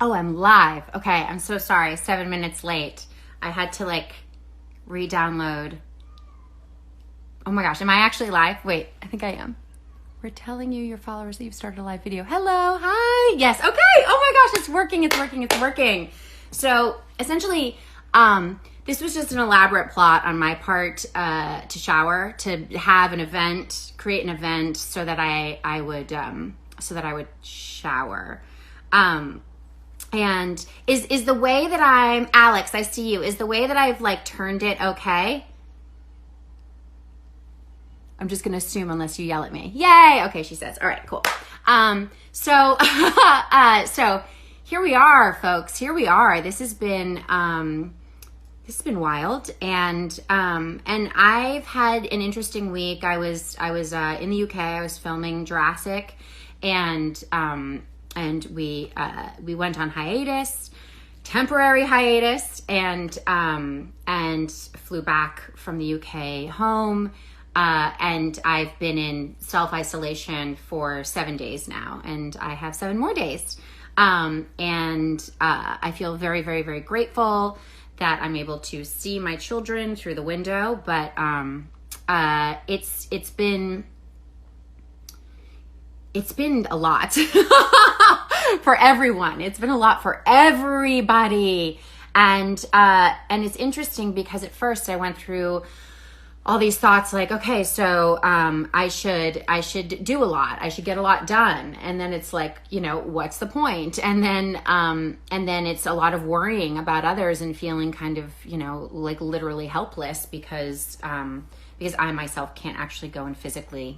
Oh, I'm live. Okay, I'm so sorry. 7 minutes late. I had to re-download. Oh my gosh, am I actually live? Wait, I think I am. We're telling you, your followers, that you've started a live video. Hello, hi. Yes, okay. Oh my gosh, it's working. So essentially, this was just an elaborate plot on my part to shower, to have an event, create an event so that I would shower. And is the way that Alex, I see you, is the way that I've turned it okay? I'm just going to assume unless you yell at me. Yay! Okay, she says. All right, cool. So here we are, folks. Here we are. This has been wild, and I've had an interesting week. I was in the UK. I was filming Jurassic, and we went on hiatus, temporary hiatus, and flew back from the UK home. And I've been in self-isolation for 7 days now, and I have 7 more days. I feel very, very, very grateful that I'm able to see my children through the window, but it's been a lot for everyone. It's been a lot for everybody. And it's interesting because at first I went through all these thoughts okay, so I should do a lot. I should get a lot done. And then it's what's the point? And then it's a lot of worrying about others and feeling kind of, literally helpless because I myself can't actually go and physically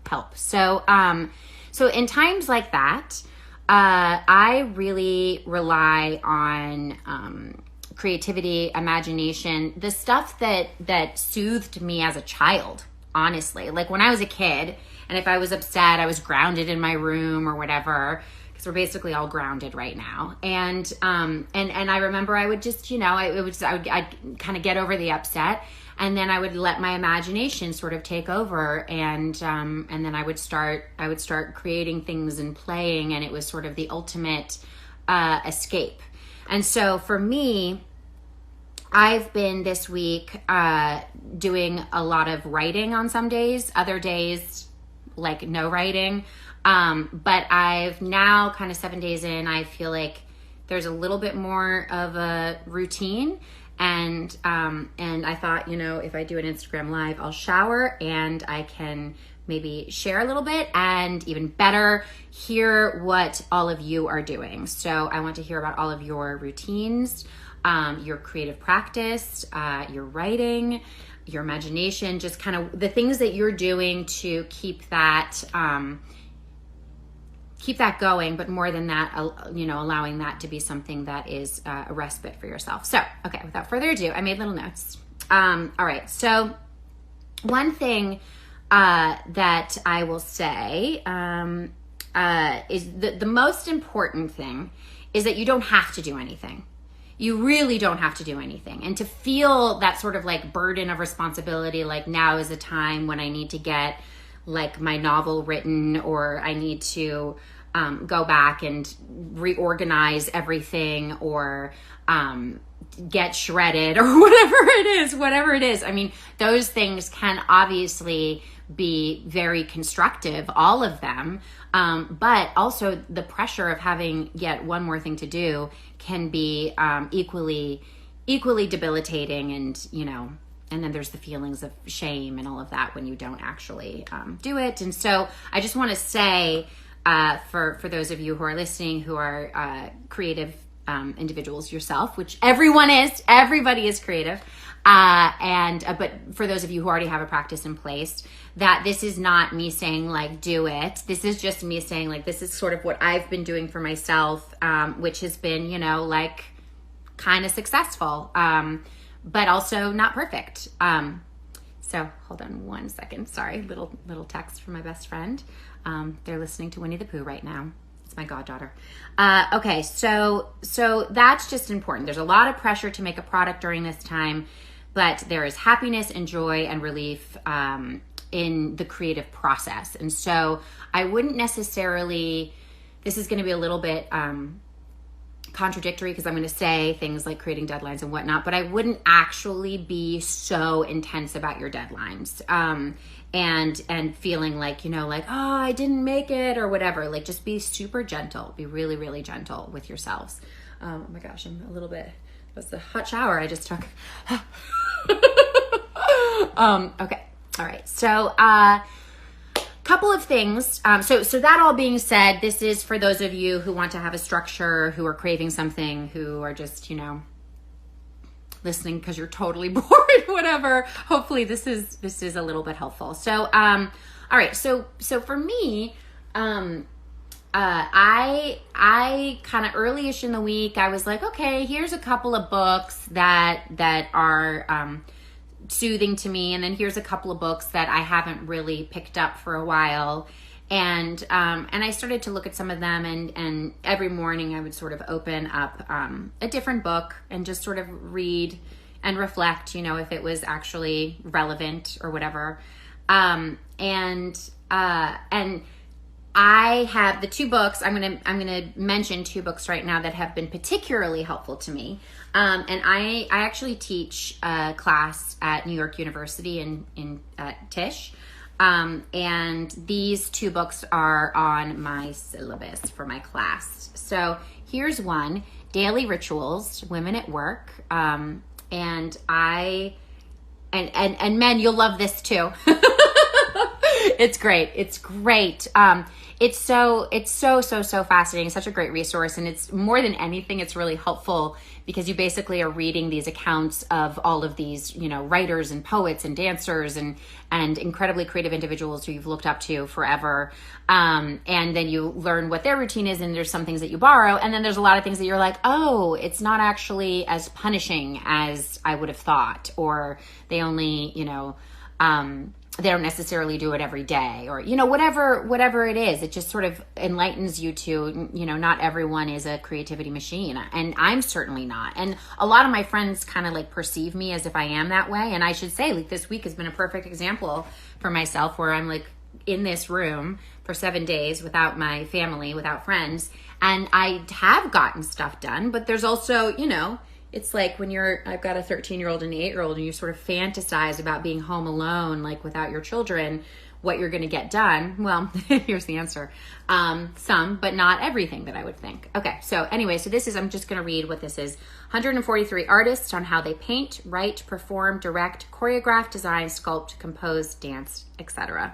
help. So in times like that, I really rely on creativity, imagination, the stuff that soothed me as a child, honestly. When I was a kid, and if I was upset, I was grounded in my room or whatever, because we're basically all grounded right now. And I remember I would just, I'd kind of get over the upset, and then I would let my imagination sort of take over, and then I would start creating things and playing, and it was sort of the ultimate escape. And so for me, I've been this week doing a lot of writing on some days, other days no writing. But I've now kind of 7 days in, I feel like there's a little bit more of a routine. And I thought, if I do an Instagram live, I'll shower and I can maybe share a little bit, and even better, hear what all of you are doing. So I want to hear about all of your routines, your creative practice, your writing, your imagination, just kind of the things that you're doing to keep that going, but more than that, allowing that to be something that is a respite for yourself. So, okay, without further ado, I made little notes. All right, so one thing that I will say is the most important thing is that you don't have to do anything. You really don't have to do anything. And to feel that sort of burden of responsibility, now is the time when I need to get my novel written, or I need to go back and reorganize everything, or get shredded, or whatever it is. I mean, those things can obviously be very constructive, all of them. But also the pressure of having yet one more thing to do can be equally debilitating, and and then there's the feelings of shame and all of that when you don't actually do it. And so I just want to say, for those of you who are listening, who are creative individuals yourself, which everybody is creative. But for those of you who already have a practice in place, that this is not me saying do it. This is just me saying this is sort of what I've been doing for myself, which has been, kind of successful, but also not perfect. So hold on one second. Sorry, little text from my best friend. They're listening to Winnie the Pooh right now. It's my goddaughter. Okay, so that's just important. There's a lot of pressure to make a product during this time, but there is happiness and joy and relief in the creative process. And so I wouldn't necessarily, this is going to be a little bit contradictory because I'm going to say things like creating deadlines and whatnot, but I wouldn't actually be so intense about your deadlines. And feeling like, like, oh, I didn't make it or whatever. Like, just be super gentle. Be really, really gentle with yourselves. Oh my gosh, I'm a little bit, it was the hot shower I just took. Okay. All right. So, couple of things. So that all being said, this is for those of you who want to have a structure, who are craving something, who are just, listening because you're totally bored, whatever. Hopefully this is a little bit helpful. So, all right. So for me, I kind of early-ish in the week, I was like, okay, here's a couple of books that are, soothing to me. And then here's a couple of books that I haven't really picked up for a while. And I started to look at some of them, and every morning I would sort of open up a different book and just sort of read and reflect, if it was actually relevant or whatever. And I have the two books. I'm gonna mention two books right now that have been particularly helpful to me. And I actually teach a class at New York University in Tisch. And these two books are on my syllabus for my class. So here's one, Daily Rituals, Women at Work. And men, you'll love this too. It's great. It's great. It's so fascinating. Such a great resource. And it's more than anything, it's really helpful because you basically are reading these accounts of all of these, writers and poets and dancers and incredibly creative individuals who you've looked up to forever. And then you learn what their routine is, and there's some things that you borrow. And then there's a lot of things that you're like, oh, it's not actually as punishing as I would have thought, or they only, they don't necessarily do it every day, or, whatever it is. It just sort of enlightens you to, not everyone is a creativity machine, and I'm certainly not. And a lot of my friends kind of like perceive me as if I am that way. And I should say, like, this week has been a perfect example for myself, where I'm like in this room for 7 days without my family, without friends. And I have gotten stuff done, but there's also, it's like when I've got a 13-year-old and an 8-year-old, and you sort of fantasize about being home alone, like without your children, what you're going to get done. Well, here's the answer. Some, but not everything that I would think. Okay. So anyway, I'm just going to read what this is. 143 artists on how they paint, write, perform, direct, choreograph, design, sculpt, compose, dance, etc.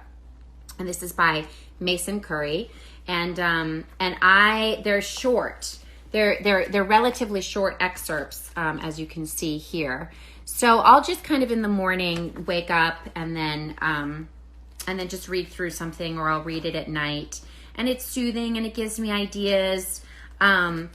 And this is by Mason Curry. And they're short. They're relatively short excerpts, as you can see here. So I'll just kind of in the morning wake up and then just read through something, or I'll read it at night, and it's soothing and it gives me ideas. And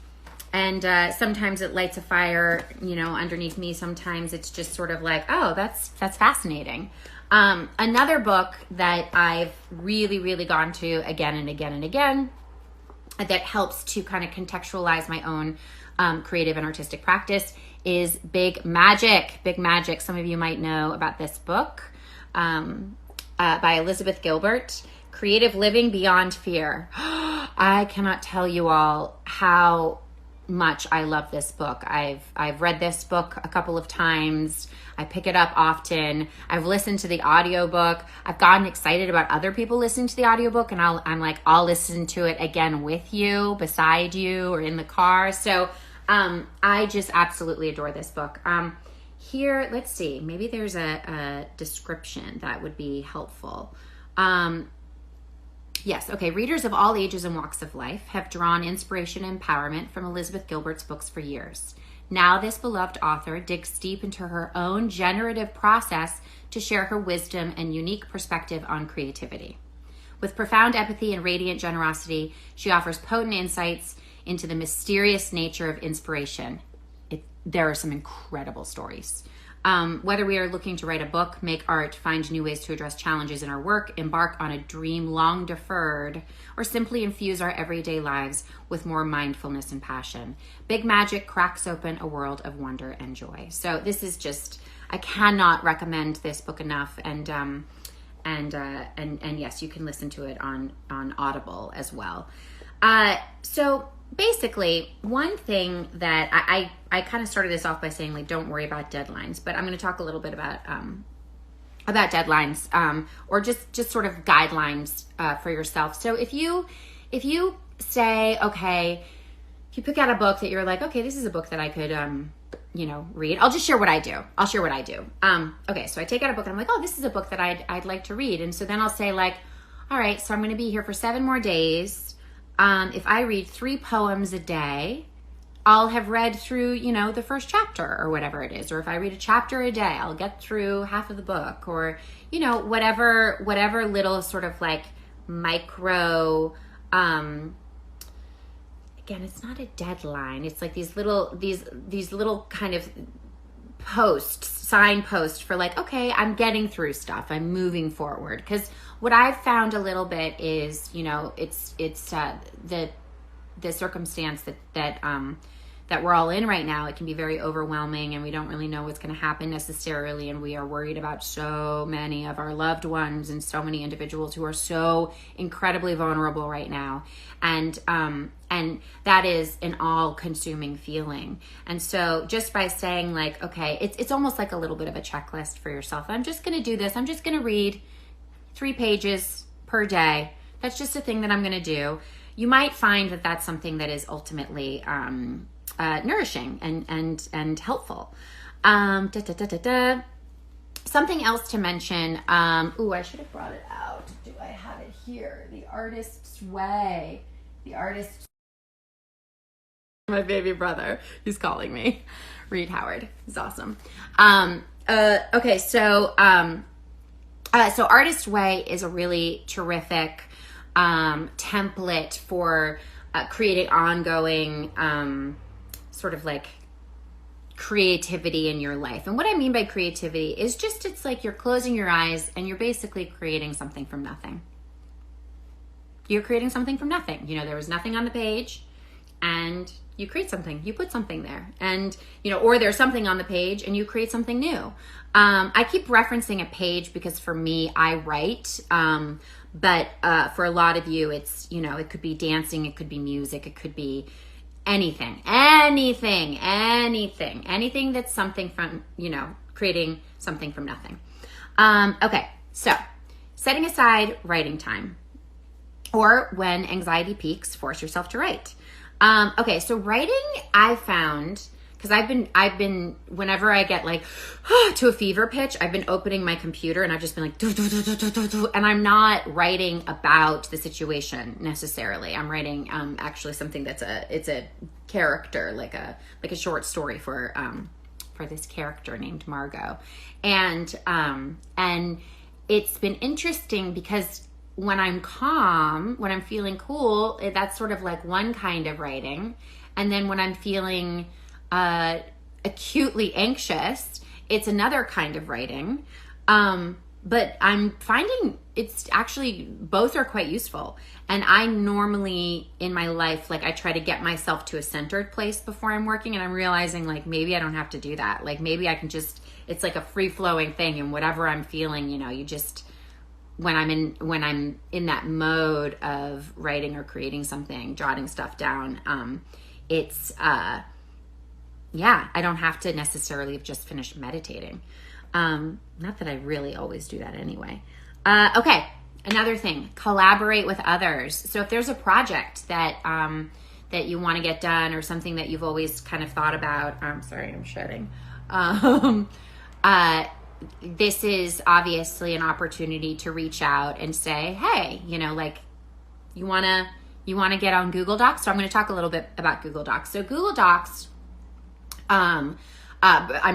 sometimes it lights a fire, underneath me. Sometimes it's just sort of like, oh, that's fascinating. Another book that I've really, really gone to again and again and again, that helps to kind of contextualize my own creative and artistic practice, is Big Magic. Big Magic. Some of you might know about this book by Elizabeth Gilbert, Creative Living Beyond Fear. I cannot tell you all how much I love this book. I've read this book a couple of times. I pick it up often. I've listened to the audiobook. I've gotten excited about other people listening to the audiobook, and I'll listen to it again with you, beside you, or in the car. So I just absolutely adore this book. Here, let's see, maybe there's a description that would be helpful. Yes, okay. Readers of all ages and walks of life have drawn inspiration and empowerment from Elizabeth Gilbert's books for years. Now this beloved author digs deep into her own generative process to share her wisdom and unique perspective on creativity. With profound empathy and radiant generosity, she offers potent insights into the mysterious nature of inspiration. There are some incredible stories. Whether we are looking to write a book, make art, find new ways to address challenges in our work, embark on a dream long deferred, or simply infuse our everyday lives with more mindfulness and passion, Big Magic cracks open a world of wonder and joy. So this is just, I cannot recommend this book enough. And yes, you can listen to it on Audible as well. So basically, one thing that I kind of started this off by saying, like, don't worry about deadlines, but I'm going to talk a little bit about deadlines, or just sort of guidelines for yourself. So if you say, okay, if you pick out a book that you're like, okay, this is a book that I could read. I'll just share what I do. I'll share what I do. Okay, so I take out a book and I'm like, oh, this is a book that I'd like to read. And so then I'll say, like, all right, so I'm going to be here for 7 more days. If I read 3 poems a day, I'll have read through, the first chapter or whatever it is. Or if I read a chapter a day, I'll get through half of the book, or, whatever little sort of like micro, again, it's not a deadline. It's like these little kind of signposts for like, okay, I'm getting through stuff. I'm moving forward. Because what I've found a little bit is, it's the circumstance that we're all in right now. It can be very overwhelming, and we don't really know what's going to happen necessarily. And we are worried about so many of our loved ones and so many individuals who are so incredibly vulnerable right now. And that is an all-consuming feeling. And so just by saying, like, okay, it's almost like a little bit of a checklist for yourself. I'm just going to do this. I'm just going to read 3 pages per day. That's just a thing that I'm going to do. You might find that that's something that is ultimately nourishing and helpful. Something else to mention. I should have brought it out. Do I have it here? The Artist's Way. The Artist's. My baby brother, who's calling me. Reed Howard. He's awesome. Okay, so Artist's Way is a really terrific template for creating ongoing sort of like creativity in your life. And what I mean by creativity is just, it's like you're closing your eyes and you're basically creating something from nothing. You're creating something from nothing. There was nothing on the page, and you create something. You put something there, and or there's something on the page and you create something new. I keep referencing a page because for me, I write, but for a lot of you, it's it could be dancing, it could be music, it could be anything that's something from creating something from nothing. Okay, so setting aside writing time, or when anxiety peaks, force yourself to write. Okay, so writing, I found, because I've been, whenever I get like to a fever pitch, I've been opening my computer and I've just been like, and I'm not writing about the situation necessarily. I'm writing actually something it's a character, like a short story for this character named Margot, and it's been interesting because when I'm calm, when I'm feeling cool, that's sort of like one kind of writing. And then when I'm feeling acutely anxious, it's another kind of writing. But I'm finding it's actually, both are quite useful. And I normally in my life, like I try to get myself to a centered place before I'm working, and I'm realizing like maybe I don't have to do that. Like maybe I can just, it's like a free flowing thing, and whatever I'm feeling, you just, when I'm in that mode of writing or creating something, jotting stuff down, it's I don't have to necessarily have just finished meditating. Not that I really always do that anyway. Okay, another thing, collaborate with others. So if there's a project that you want to get done, or something that you've always kind of thought about, sorry, I'm shedding. This is obviously an opportunity to reach out and say, hey, like you want to get on Google Docs. So I'm going to talk a little bit about Google Docs. So Google Docs, I'm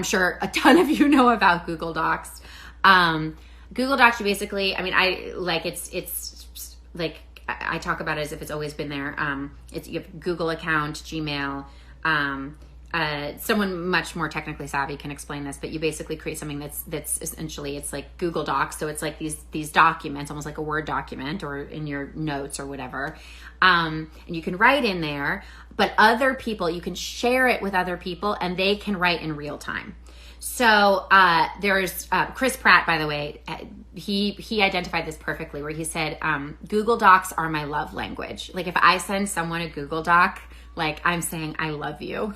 sure a ton of you know about Google Docs. Google Docs, you basically, it's like, I talk about it as if it's always been there. You have Google account, Gmail, someone much more technically savvy can explain this, but you basically create something that's essentially, it's like Google Docs. So it's like these documents, almost like a Word document or in your notes or whatever. And you can write in there, but other people, you can share it with other people and they can write in real time. So there's Chris Pratt, by the way, he identified this perfectly, where he said, Google Docs are my love language. Like if I send someone a Google Doc, Like I'm saying, I love you.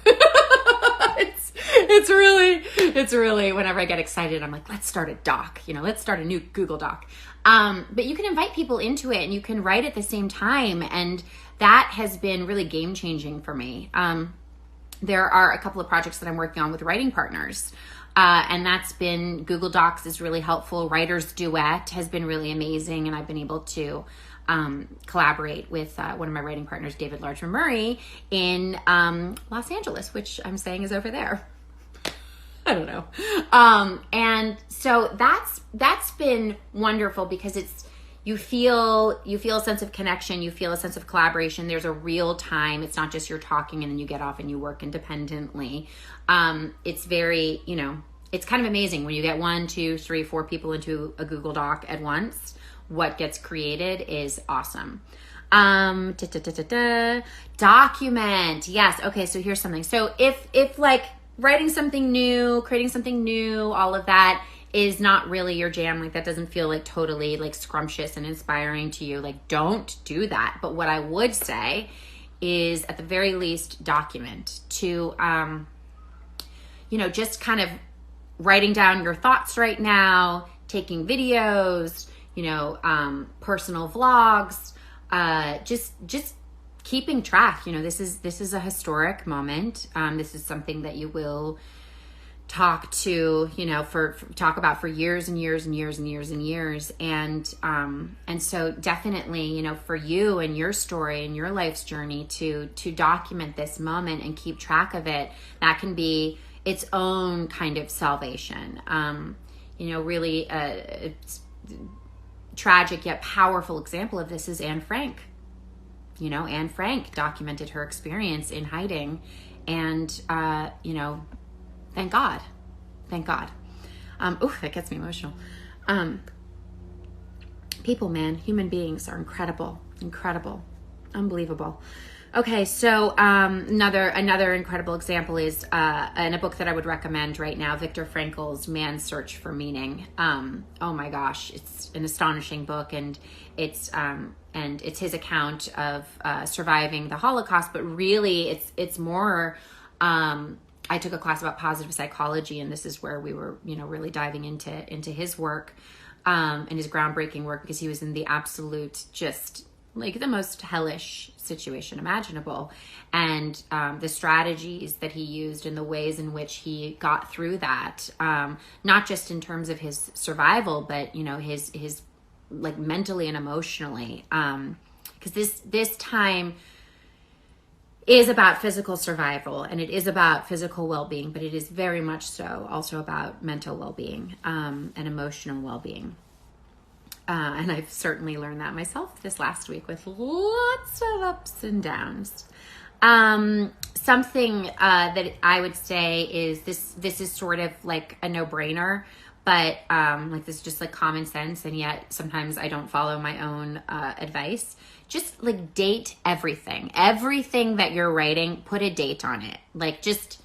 It's really, whenever I get excited, I'm like, let's start a doc, let's start a new Google Doc. But you can invite people into it and you can write at the same time. And that has been really game changing for me. There are a couple of projects that I'm working on with writing partners. And that's been, Google Docs is really helpful. Writer's Duet has been really amazing. And I've been able to collaborate with one of my writing partners, David Larchman Murray, in Los Angeles, which I'm saying is over there. I don't know. And so that's been wonderful because you feel a sense of connection, you feel a sense of collaboration. There's a real time. It's not just you're talking and then you get off and you work independently. It's very, it's kind of amazing when you get 1, 2, 3, 4 people into a Google Doc at once. What gets created is awesome. Document. Yes. Okay. So here's something. So if like writing something new, creating something new, all of that is not really your jam, like that doesn't feel like totally like scrumptious and inspiring to you, like don't do that. But what I would say is at the very least document to, just kind of writing down your thoughts right now, taking videos, personal vlogs, just keeping track. This is a historic moment. This is something that you will talk to, talk about for years and years and years and years and years. And so definitely, for you and your story and your life's journey to document this moment and keep track of it, that can be its own kind of salvation. Really, it's tragic yet powerful example of this is Anne Frank. Anne Frank documented her experience in hiding, and thank God. That gets me emotional. People, man, human beings are incredible, unbelievable. Okay, so another incredible example is in a book that I would recommend right now, Viktor Frankl's Man's Search for Meaning. Oh my gosh, it's an astonishing book, and it's his account of surviving the Holocaust. But really, it's more. I took a class about positive psychology, and this is where we were, really diving into his work and his groundbreaking work, because he was in the absolute, just like the most hellish situation imaginable, and the strategies that he used and the ways in which he got through that, not just in terms of his survival, but his like mentally and emotionally, because this time is about physical survival and it is about physical well-being, but it is very much so also about mental well-being and emotional well-being. And I've certainly learned that myself this last week with lots of ups and downs. Something that I would say is this is sort of like a no-brainer, but like this is just like common sense, and yet sometimes I don't follow my own advice. Just like date everything that you're writing, put a date on it. Like just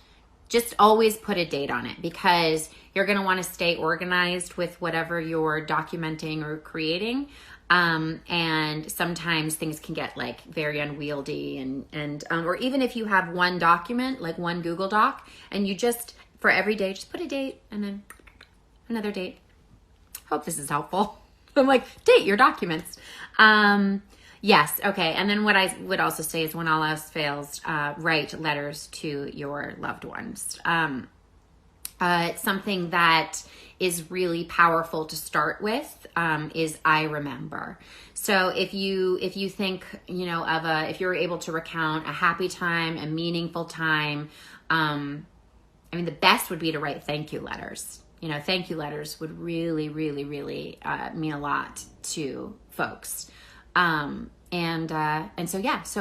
always put a date on it, because you're going to want to stay organized with whatever you're documenting or creating. And sometimes things can get like very unwieldy, and or even if you have one document, like one Google Doc, and you just, for every day, just put a date and then another date. Hope this is helpful. I'm like, date your documents. Yes. Okay. And then what I would also say is, when all else fails, write letters to your loved ones. Something that is really powerful to start with is I remember. So if you think, if you're able to recount a happy time, a meaningful time, the best would be to write thank you letters. Thank you letters would really, really, really mean a lot to folks. So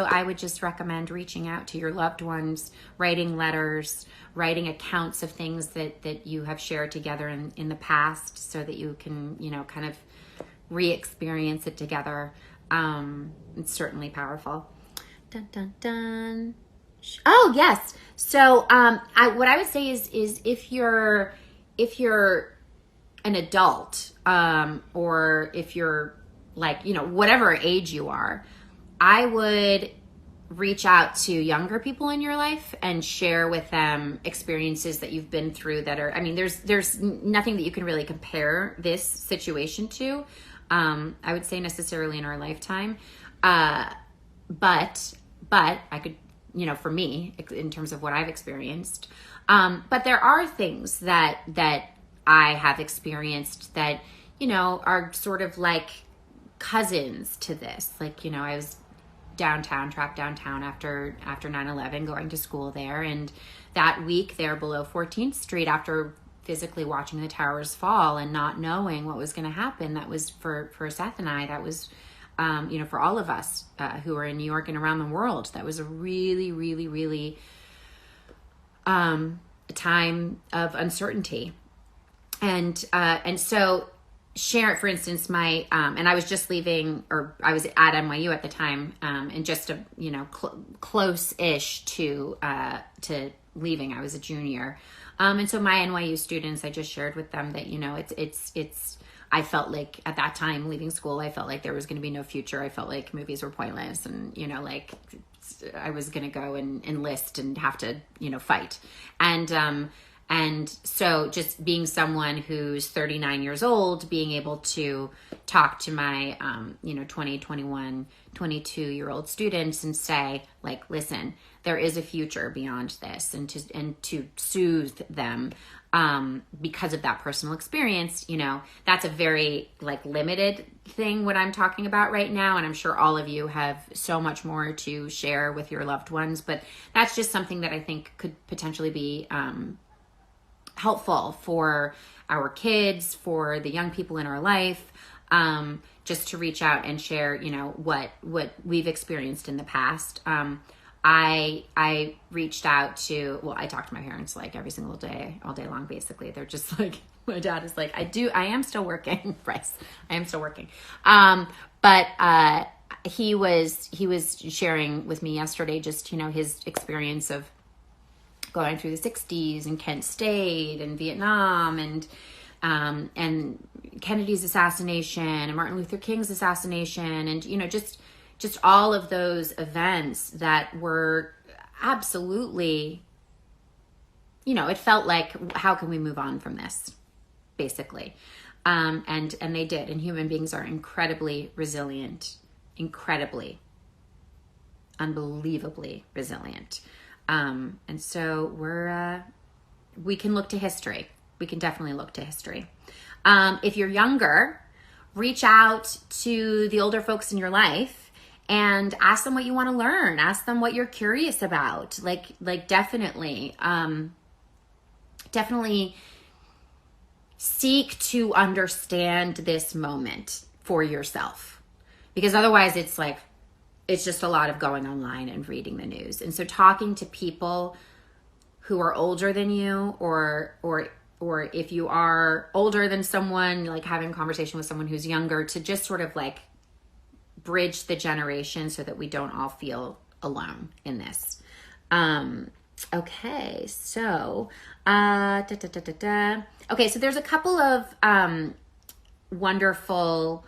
I would just recommend reaching out to your loved ones, writing letters, writing accounts of things that you have shared together in the past, so that you can, kind of re-experience it together. It's certainly powerful. Dun, dun, dun. Oh, yes. So what I would say is if you're an adult, or if you're like, whatever age you are, I would reach out to younger people in your life and share with them experiences that you've been through that are, I mean, there's nothing that you can really compare this situation to, I would say necessarily in our lifetime. But I could, for me, in terms of what I've experienced. But there are things that I have experienced that, are sort of like cousins to this. Like, I was trapped downtown after 9/11, going to school there. And that week there below 14th Street, after physically watching the towers fall and not knowing what was going to happen, that was for Seth and I, that was, for all of us who are in New York and around the world, that was a really, really, really a time of uncertainty. And so share, for instance, my, and I was just leaving, or I was at NYU at the time, and just close-ish to leaving. I was a junior. And so my NYU students, I just shared with them that, it's, I felt like at that time leaving school, I felt like there was going to be no future. I felt like movies were pointless, and, like I was going to go and enlist and have to, fight. And so just being someone who's 39 years old, being able to talk to my, 20, 21, 22-year-old students and say, like, listen, there is a future beyond this, and to soothe them, because of that personal experience, that's a very limited thing, what I'm talking about right now. And I'm sure all of you have so much more to share with your loved ones, but that's just something that I think could potentially be, helpful for our kids, for the young people in our life, just to reach out and share, what we've experienced in the past. I reached out to, I talk to my parents every single day, all day long, basically. They're just my dad is I am still working, Bryce. I am still working. But he was sharing with me yesterday, just, his experience of going through the 60s and Kent State and Vietnam and Kennedy's assassination and Martin Luther King's assassination, and, just all of those events that were absolutely, it felt like, how can we move on from this, basically. And they did. And human beings are incredibly resilient, unbelievably resilient. And so we can look to history. We can definitely look to history. If you're younger, reach out to the older folks in your life and ask them what you want to learn. Ask them what you're curious about. Definitely seek to understand this moment for yourself, because otherwise it's just a lot of going online and reading the news. And so talking to people who are older than you, or if you are older than someone, having a conversation with someone who's younger, to just sort of bridge the generation so that we don't all feel alone in this. Okay, so okay, so there's a couple of wonderful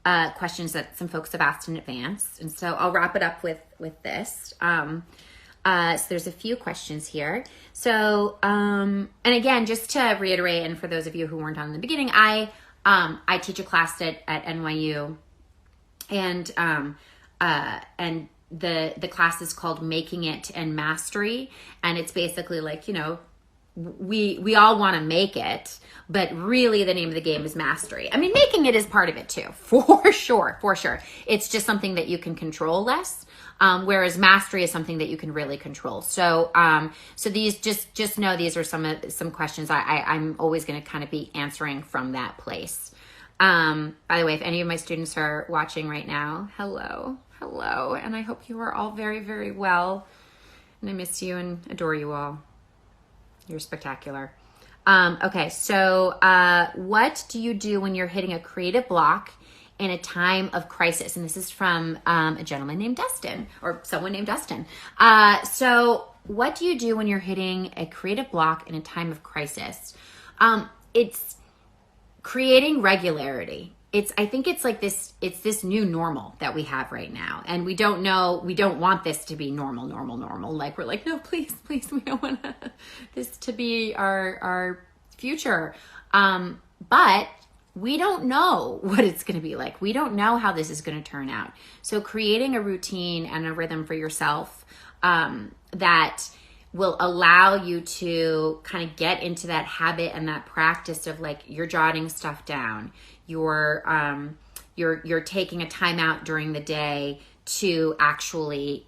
questions that some folks have asked in advance, and so I'll wrap it up with this. So there's a few questions here. So and again, just to reiterate, and for those of you who weren't on in the beginning, I teach a class at NYU, and the class is called Making It and Mastery, and it's basically we all want to make it, but really the name of the game is mastery. I mean, making it is part of it too, for sure. It's just something that you can control less, whereas mastery is something that you can really control. So so these, just know these are some questions I'm always going to kind of be answering from that place. By the way, if any of my students are watching right now, hello, and I hope you are all very, very well, and I miss you and adore you all. You're spectacular. Okay, so what do you do when you're hitting a creative block in a time of crisis? And this is from a gentleman named Dustin, or someone named Dustin. So what do you do when you're hitting a creative block in a time of crisis? It's creating regularity. I think it's like it's this new normal that we have right now. And we don't want this to be normal. Like, we're like, no, please, we don't want this to be our future. But we don't know what it's going to be like. We don't know how this is going to turn out. So creating a routine and a rhythm for yourself, that will allow you to kind of get into that habit and that practice of like, you're jotting stuff down, you're taking a time out during the day to actually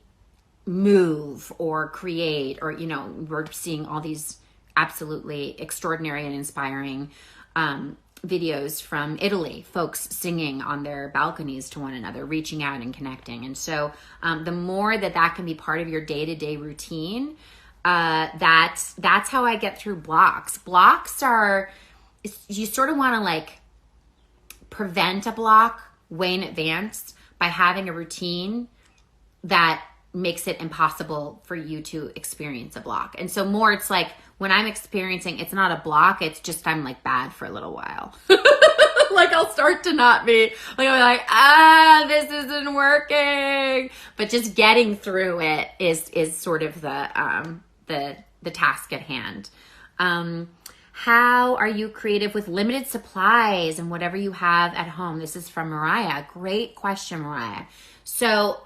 move or create, or, you know, we're seeing all these absolutely extraordinary and inspiring videos from Italy, folks singing on their balconies to one another, reaching out and connecting. And so the more that can be part of your day-to-day routine, that's how I get through blocks. Blocks are, you sort of want to like prevent a block way in advance by having a routine that makes it impossible for you to experience a block. And so more, it's like when I'm experiencing, it's not a block, it's just I'm like bad for a little while. Like I'll start to not be like, I'm like, this isn't working. But just getting through it is sort of the task at hand. How are you creative with limited supplies and whatever you have at home? This is from Mariah. Great question, Mariah. So,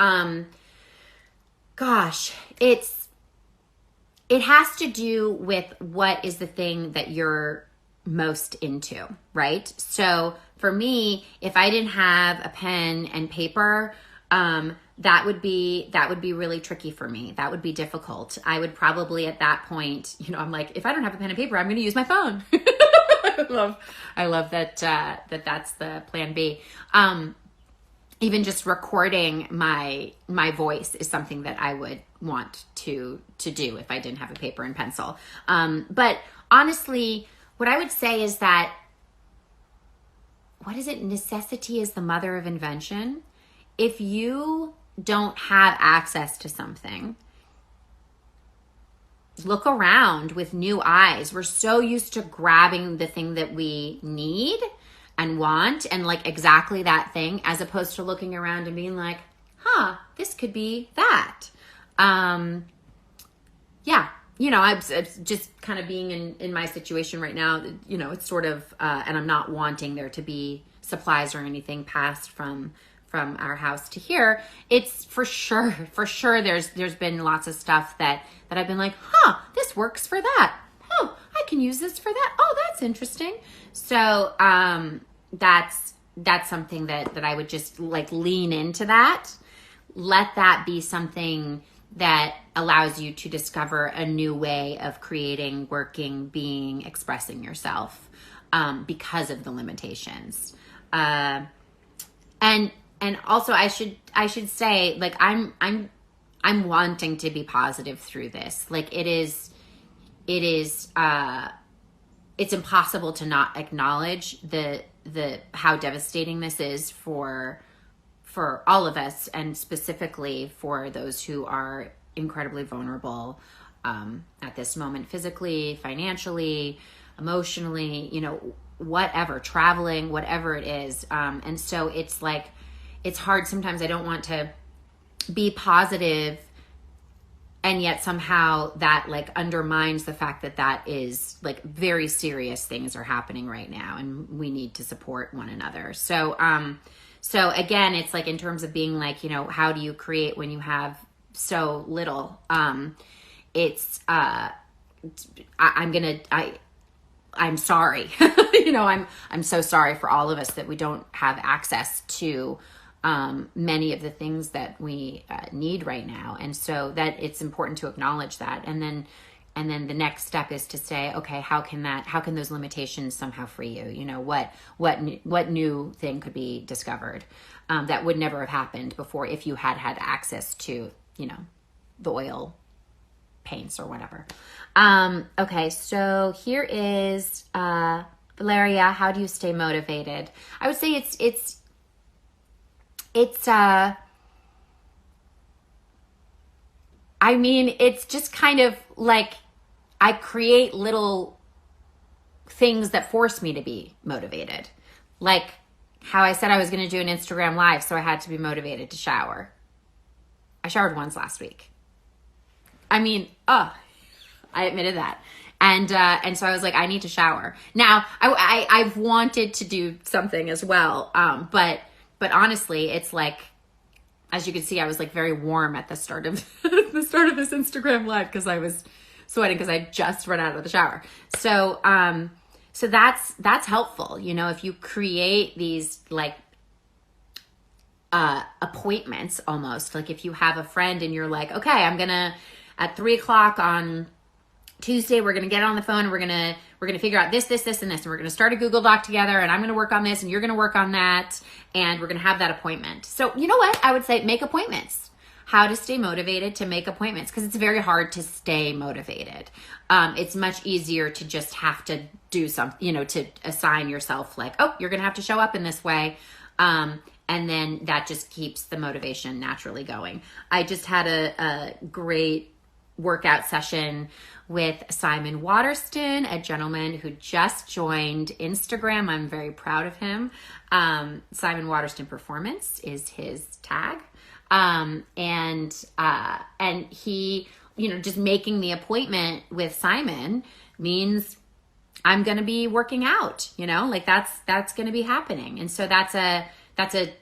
gosh, it has to do with what is the thing that you're most into, right? So for me, if I didn't have a pen and paper, that would be really tricky for me. That would be difficult. I would probably at that point, you know, I'm like, if I don't have a pen and paper, I'm going to use my phone. I love that that's the plan B. Even just recording my voice is something that I would want to do if I didn't have a paper and pencil. But honestly, what I would say is that, what is it? Necessity is the mother of invention. If you don't have access to something, look around with new eyes. We're so used to grabbing the thing that we need and want and like exactly that thing, as opposed to looking around and being like, this could be that. Yeah, you know, I'm just kind of being in my situation right now, you know, it's sort of, and I'm not wanting there to be supplies or anything passed from our house to here. It's for sure there's been lots of stuff that I've been like, this works for that. Oh, I can use this for that. Oh, that's interesting. So that's something that I would just like lean into that. Let that be something that allows you to discover a new way of creating, working, being, expressing yourself, because of the limitations. And also I should say, like, I'm wanting to be positive through this. Like it's impossible to not acknowledge the how devastating this is for all of us, and specifically for those who are incredibly vulnerable at this moment, physically, financially, emotionally, you know, whatever, traveling, whatever it is. And so it's like, it's hard sometimes. I don't want to be positive, and yet somehow that like undermines the fact that is like very serious things are happening right now, and we need to support one another. So again, it's like in terms of being like, you know, how do you create when you have so little? I'm sorry. You know, I'm so sorry for all of us that we don't have access to many of the things that we need right now. And so that it's important to acknowledge that. And then the next step is to say, okay, how can those limitations somehow free you? You know, what new thing could be discovered that would never have happened before if you had access to, you know, the oil paints or whatever. Okay, so here is Valeria. How do you stay motivated? I would say it's I mean, it's just kind of like I create little things that force me to be motivated. Like, how I said I was going to do an Instagram live, so I had to be motivated to shower. I showered once last week. I mean, I admitted that. And so I was like, I need to shower. Now, I've wanted to do something as well. But honestly, it's like, as you can see, I was like very warm at the start of this Instagram live because I was sweating because I just run out of the shower. So that's helpful. You know, if you create these like appointments, almost like if you have a friend and you're like, okay, I'm gonna at 3:00 on Tuesday, we're gonna get on the phone and we're gonna figure out this, and this, and we're gonna start a Google Doc together, and I'm gonna work on this, and you're gonna work on that, and we're gonna have that appointment. So you know what? I would say make appointments. How to stay motivated to make appointments, because it's very hard to stay motivated. It's much easier to just have to do something, you know, to assign yourself like, oh, you're gonna have to show up in this way. And then that just keeps the motivation naturally going. I just had a great workout session with Simon Waterston, a gentleman who just joined Instagram. I'm very proud of him. Simon Waterston Performance is his tag. And he, you know, just making the appointment with Simon means I'm going to be working out, you know, like that's going to be happening. And so that's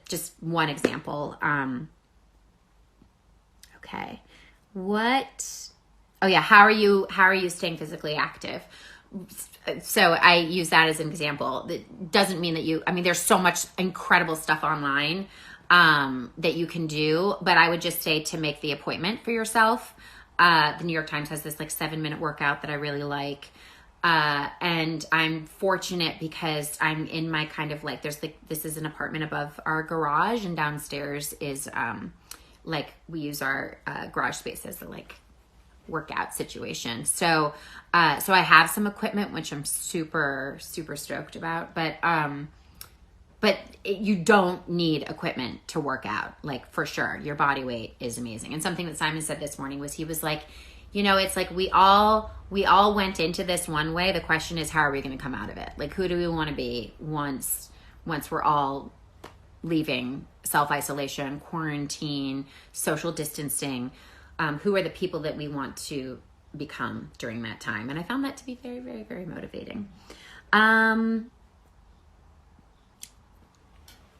just one example. Okay. Oh yeah. How are you staying physically active? So I use that as an example. It doesn't mean that there's so much incredible stuff online, that you can do, but I would just say to make the appointment for yourself. The New York Times has this like 7-minute workout that I really like. And I'm fortunate because I'm in my kind of like, this is an apartment above our garage, and downstairs is, like we use our, garage space as a like workout situation. So I have some equipment, which I'm super, super stoked about, but you don't need equipment to work out, like for sure. Your body weight is amazing. And something that Simon said this morning was, he was like, you know, it's like we all went into this one way. The question is, how are we going to come out of it? Like, who do we want to be once we're all leaving self-isolation, quarantine, social distancing? Who are the people that we want to become during that time? And I found that to be very, very, very motivating.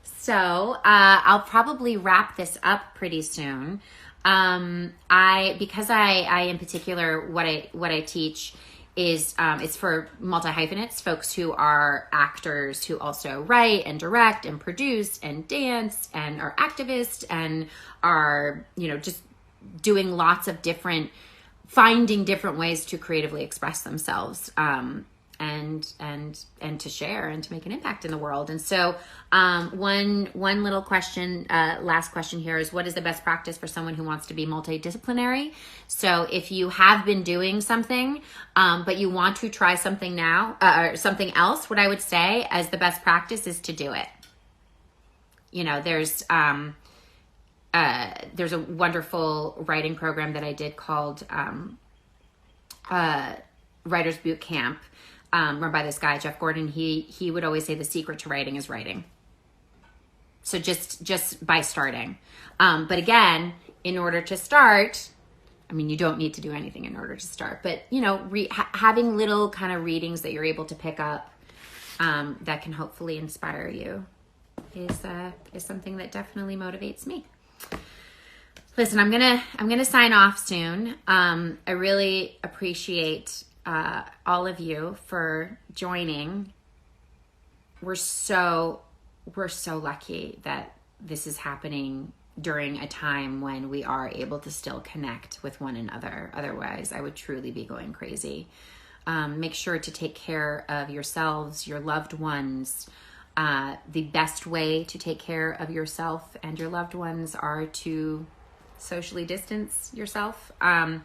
So I'll probably wrap this up pretty soon. Because I in particular, what I teach is, it's for multi-hyphenates, folks who are actors who also write and direct and produce and dance and are activists and are, you know, just doing lots of finding different ways to creatively express themselves, and to share and to make an impact in the world. And so one little question, last question here is, what is the best practice for someone who wants to be multidisciplinary? So if you have been doing something, but you want to try something now, or something else, what I would say as the best practice is to do it. You know, there's a wonderful writing program that I did called Writer's Boot Camp, run by this guy, Jeff Gordon. He would always say the secret to writing is writing. So just by starting. But again, in order to start, I mean, you don't need to do anything in order to start, but you know, having little kind of readings that you're able to pick up, that can hopefully inspire you is something that definitely motivates me. Listen, I'm gonna sign off soon. I really appreciate all of you for joining. We're so lucky that this is happening during a time when we are able to still connect with one another. Otherwise, I would truly be going crazy. Make sure to take care of yourselves, your loved ones. The best way to take care of yourself and your loved ones are to socially distance yourself. And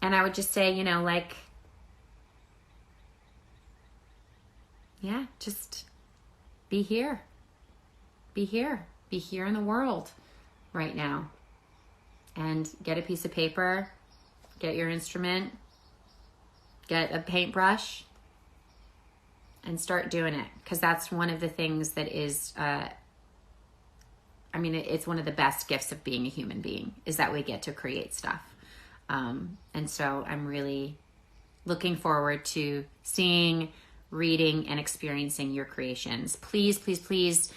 I would just say, you know, like, yeah, just be here. Be here. Be here in the world right now. And get a piece of paper, get your instrument, get a paintbrush, and start doing it, because that's one of the things that is, it's one of the best gifts of being a human being, is that we get to create stuff. And so I'm really looking forward to seeing, reading, and experiencing your creations. Please, please, please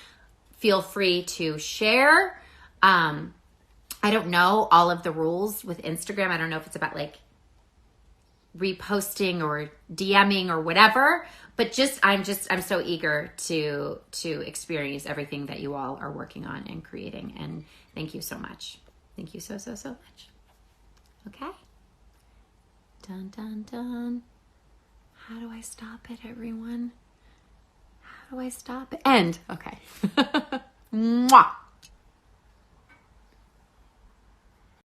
feel free to share. I don't know all of the rules with Instagram. I don't know if it's about like reposting or DMing or whatever, but I'm so eager to experience everything that you all are working on and creating. And thank you so much. Thank you so, so, so much. Okay. Dun, dun, dun. How do I stop it, everyone? How do I stop it? End. Okay. Mwah.